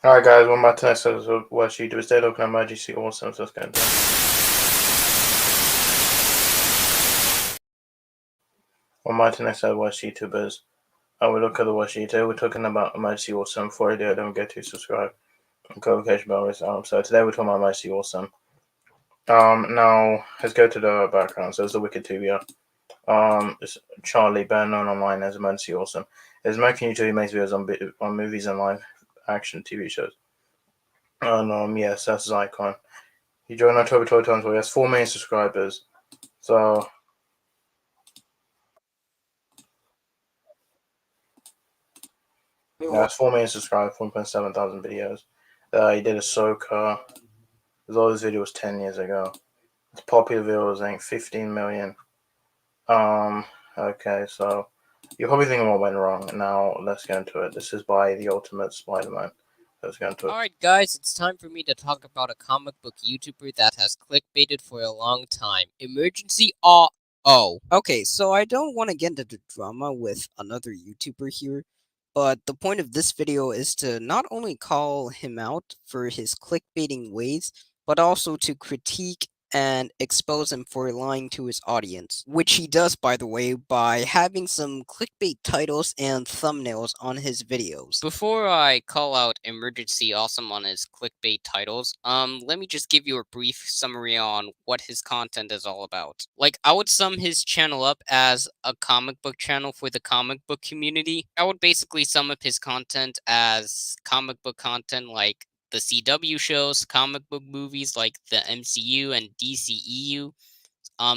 Alright guys, one more time, so what YouTubers did open emergency awesome, so let's get into it. One more time, so watch YouTubers. We look at the watch YouTube, we're talking about emergency awesome. Before I do it, don't forget to subscribe and notification bell is on. So today we're talking about emergency awesome. Now let's go to the background. So it's the Wikipedia. It's Charlie, better known online as Emergency Awesome. It's American YouTuber who makes videos on movies and live action TV shows. And yes, that's his icon. He joined October 2024. He has 4 million subscribers. So yeah, it's 4 million subscribers, 1.7 thousand videos. He did a Ahsoka. All his videos 10 years ago. His popular videos, I think 15 million. Okay, so you're probably thinking what went wrong. Now let's get into it. This is by the Ultimate Spider-Man. Let's get into it. Alright guys, it's time for me to talk about a comic book YouTuber that has clickbaited for a long time. Emergency oh. Okay, so I don't want to get into the drama with another YouTuber here, but the point of this video is to not only call him out for his clickbaiting ways, but also to critique and expose him for lying to his audience, which he does, by the way, by having some clickbait titles and thumbnails on his videos. Before I call out Emergency Awesome on his clickbait titles, let me just give you a brief summary on what his content is all about. Like, I would sum his channel up as a comic book channel for the comic book community. I would basically sum up his content as comic book content like the CW shows, comic book movies like the MCU and DCEU.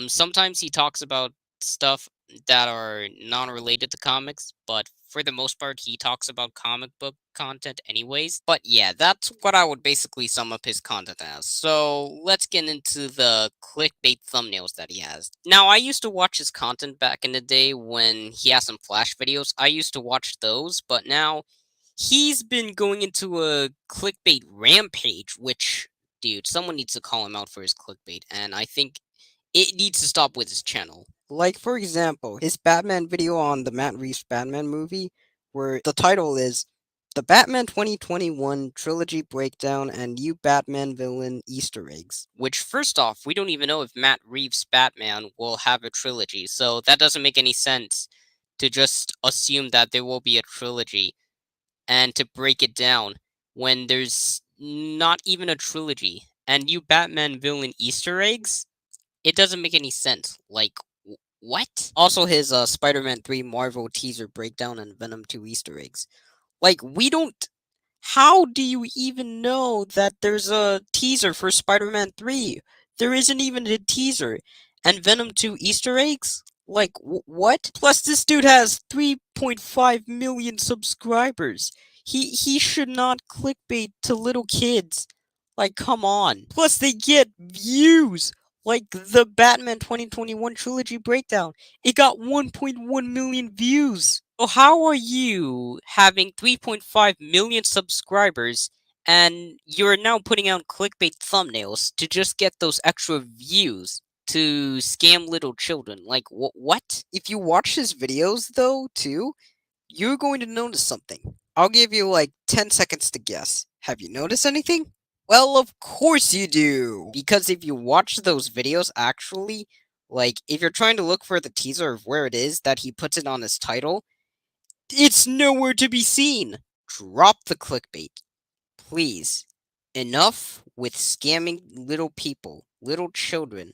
Sometimes he talks about stuff that are non-related to comics, but for the most part, he talks about comic book content anyways. But yeah, that's what I would basically sum up his content as. So let's get into the clickbait thumbnails that he has. Now, I used to watch his content back in the day when he has some Flash videos. I used to watch those, but now he's been going into a clickbait rampage, which, dude, someone needs to call him out for his clickbait, and I think it needs to stop with his channel. Like, for example, his Batman video on the Matt Reeves Batman movie, where the title is The Batman 2021 Trilogy Breakdown and New Batman Villain Easter Eggs. Which, first off, we don't even know if Matt Reeves' Batman will have a trilogy, so that doesn't make any sense to just assume that there will be a trilogy and to break it down when there's not even a trilogy. And new Batman villain Easter eggs? It doesn't make any sense. Like, what? Also, his Spider-Man 3 Marvel teaser breakdown and Venom 2 Easter eggs. Like, we don't. How do you even know that there's a teaser for Spider-Man 3? There isn't even a teaser. And Venom 2 Easter eggs? Like, what? Plus, this dude has 3.5 million subscribers. He should not clickbait to little kids. Like, come on. Plus, they get views. Like the Batman 2021 trilogy breakdown. It got 1.1 million views. So how are you having 3.5 million subscribers and you're now putting out clickbait thumbnails to just get those extra views to scam little children? Like, what? If you watch his videos, though, too, you're going to notice something. I'll give you like 10 seconds to guess. Have you noticed anything? Well, of course you do! Because if you watch those videos, actually, like, if you're trying to look for the teaser of where it is that he puts it on his title, it's nowhere to be seen! Drop the clickbait. Please. Enough with scamming little people, little children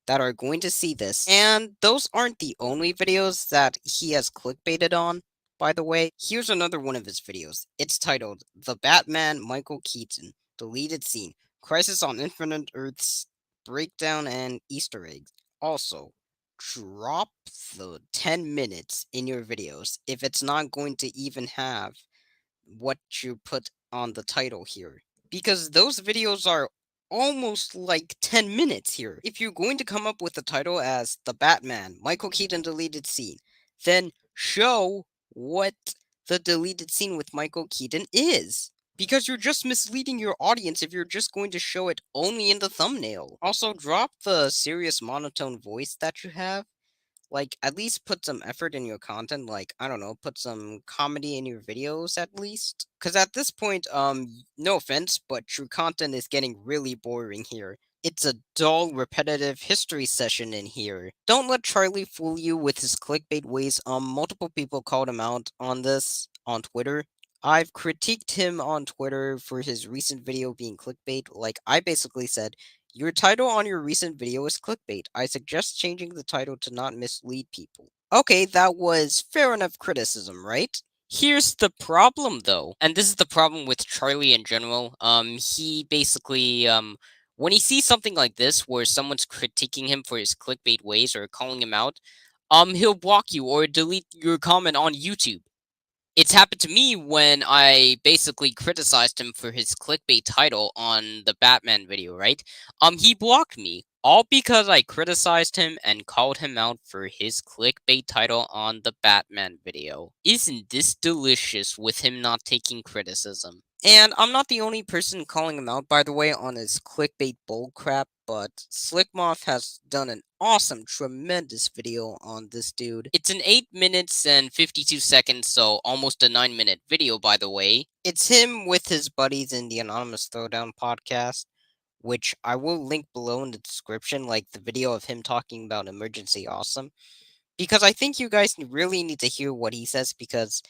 that are going to see this. And those aren't the only videos that he has clickbaited on, by the way. Here's another one of his videos. It's titled The Batman Michael Keaton Deleted Scene Crisis on Infinite Earths Breakdown and Easter Eggs. Also, drop the 10 minutes in your videos if it's not going to even have what you put on the title here. Because those videos are almost like 10 minutes here. If you're going to come up with the title as The Batman, Michael Keaton deleted scene, then show what the deleted scene with Michael Keaton is. Because you're just misleading your audience if you're just going to show it only in the thumbnail. Also, drop the serious monotone voice that you have. Like, at least put some effort in your content. Like, I don't know, put some comedy in your videos at least. Because at this point, no offense, but your content is getting really boring here. It's a dull, repetitive history session in here. Don't let Charlie fool you with his clickbait ways. Multiple people called him out on this on Twitter. I've critiqued him on Twitter for his recent video being clickbait. Like, I basically said, your title on your recent video is clickbait. I suggest changing the title to not mislead people. Okay, that was fair enough criticism, right? Here's the problem though, and this is the problem with Charlie in general. He basically, when he sees something like this where someone's critiquing him for his clickbait ways or calling him out, he'll block you or delete your comment on YouTube. It's happened to me when I basically criticized him for his clickbait title on the Batman video, right? He blocked me, all because I criticized him and called him out for his clickbait title on the Batman video. Isn't this delicious with him not taking criticism? And I'm not the only person calling him out, by the way, on his clickbait bullcrap, but Slickmoth has done an awesome, tremendous video on this dude. It's an 8 minutes and 52 seconds, so almost a 9-minute video, by the way. It's him with his buddies in the Anonymous Throwdown podcast, which I will link below in the description, like the video of him talking about Emergency Awesome, because I think you guys really need to hear what he says, because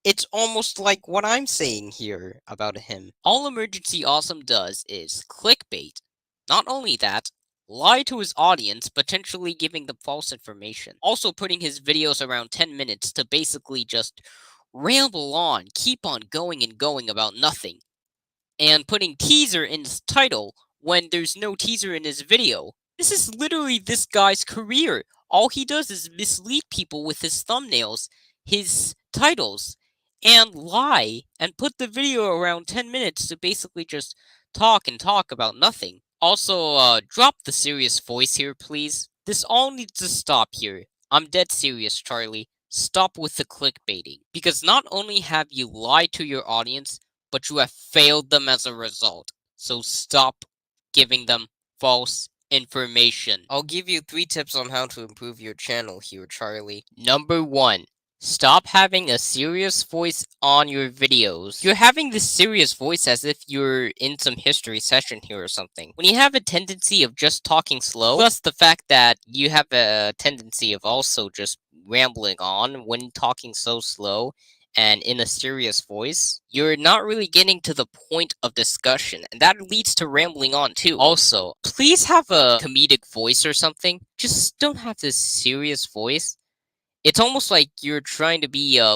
it's almost like what I'm saying here about him. All Emergency Awesome does is clickbait. Not only that, lie to his audience, potentially giving them false information. Also putting his videos around 10 minutes to basically just ramble on, keep on going and going about nothing, and putting teaser in his title when there's no teaser in his video. This is literally this guy's career. All he does is mislead people with his thumbnails, his titles, and lie, and put the video around 10 minutes to basically just talk and talk about nothing. Also, drop the serious voice here, please. This all needs to stop here. I'm dead serious, Charlie. Stop with the clickbaiting. Because not only have you lied to your audience, but you have failed them as a result. So stop giving them false information. I'll give you 3 tips on how to improve your channel here, Charlie. Number 1. Stop having a serious voice on your videos. You're having this serious voice as if you're in some history session here or something. When you have a tendency of just talking slow, plus the fact that you have a tendency of also just rambling on when talking so slow, and in a serious voice, you're not really getting to the point of discussion, and that leads to rambling on too. Also, please have a comedic voice or something. Just don't have this serious voice. It's almost like you're trying to be a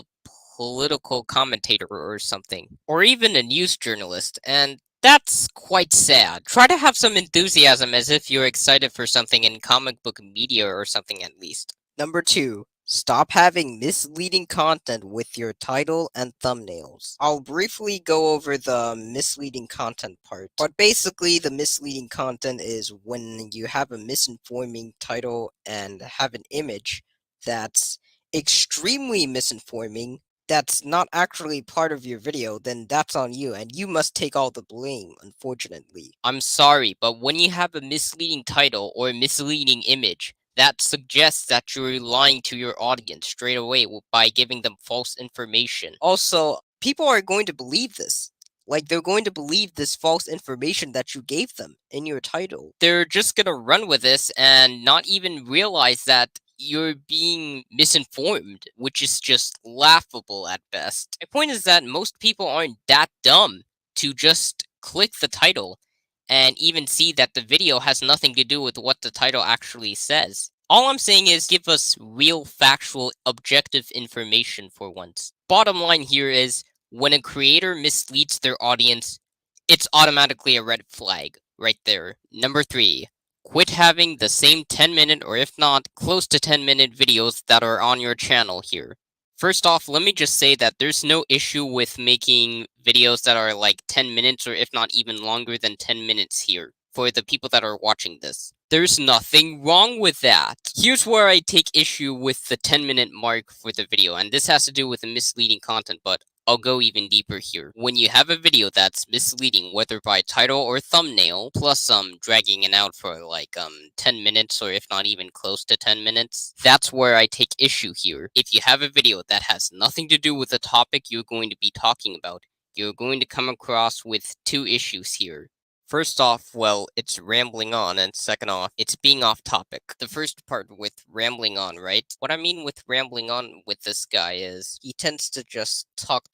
political commentator or something, or even a news journalist, and that's quite sad. Try to have some enthusiasm as if you're excited for something in comic book media or something at least. Number 2. Stop having misleading content with your title and thumbnails. I'll briefly go over the misleading content part, but basically the misleading content is when you have a misinforming title and have an image that's extremely misinforming, that's not actually part of your video, then that's on you, and you must take all the blame, unfortunately. I'm sorry, but when you have a misleading title or a misleading image, that suggests that you're lying to your audience straight away by giving them false information. Also, people are going to believe this. Like, they're going to believe this false information that you gave them in your title. They're just gonna run with this and not even realize that you're being misinformed, which is just laughable at best. My point is that most people aren't that dumb to just click the title and even see that the video has nothing to do with what the title actually says. All I'm saying is give us real, factual, objective information for once. Bottom line here is, when a creator misleads their audience, it's automatically a red flag right there. Number 3. Quit having the same 10-minute or if not, close to 10-minute videos that are on your channel here. First off, let me just say that there's no issue with making videos that are like 10 minutes or if not even longer than 10 minutes here for the people that are watching this. There's nothing wrong with that. Here's where I take issue with the 10-minute mark for the video, and this has to do with the misleading content, but I'll go even deeper here. When you have a video that's misleading, whether by title or thumbnail, plus dragging it out for like 10 minutes or if not even close to 10 minutes, that's where I take issue here. If you have a video that has nothing to do with the topic you're going to be talking about, you're going to come across with two issues here. First off, well, it's rambling on, and second off, it's being off topic. The first part with rambling on, right? What I mean with rambling on with this guy is he tends to just talk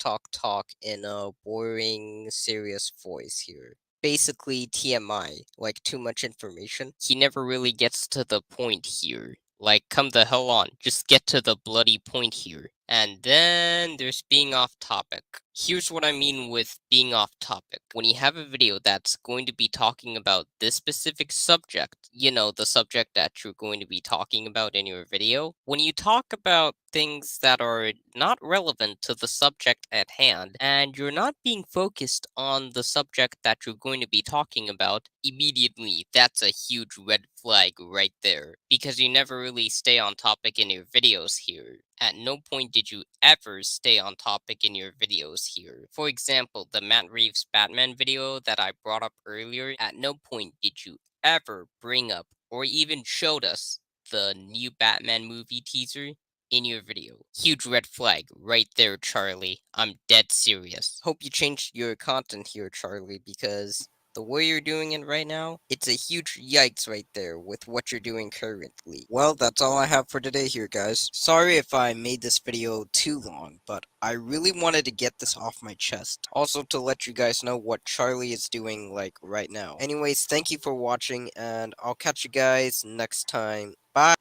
in a boring, serious voice here. Basically, TMI, like too much information. He never really gets to the point here. Like, come the hell on, just get to the bloody point here. And then there's being off topic. Here's what I mean with being off topic. When you have a video that's going to be talking about this specific subject, you know, the subject that you're going to be talking about in your video, when you talk about things that are not relevant to the subject at hand, and you're not being focused on the subject that you're going to be talking about, immediately that's a huge red flag right there. Because you never really stay on topic in your videos here. At no point did you ever stay on topic in your videos here. For example, the Matt Reeves Batman video that I brought up earlier, at no point did you ever bring up or even showed us the new Batman movie teaser in your video. Huge red flag right there, Charlie. I'm dead serious. Hope you changed your content here, Charlie, because the way you're doing it right now, it's a huge yikes right there with what you're doing currently. Well, that's all I have for today here, guys. Sorry if I made this video too long, but I really wanted to get this off my chest. Also to let you guys know what Charlie is doing like right now. Anyways, thank you for watching, and I'll catch you guys next time. Bye!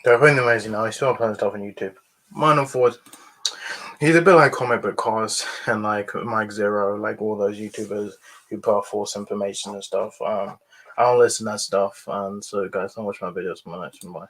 They're really amazing. I still upload stuff on YouTube. Minor Ford, he's a bit like Comic Book Cars and like Mike Zero, like all those YouTubers who put out false information and stuff. I don't listen to that stuff. And so, guys, don't watch my videos. My next one. Bye.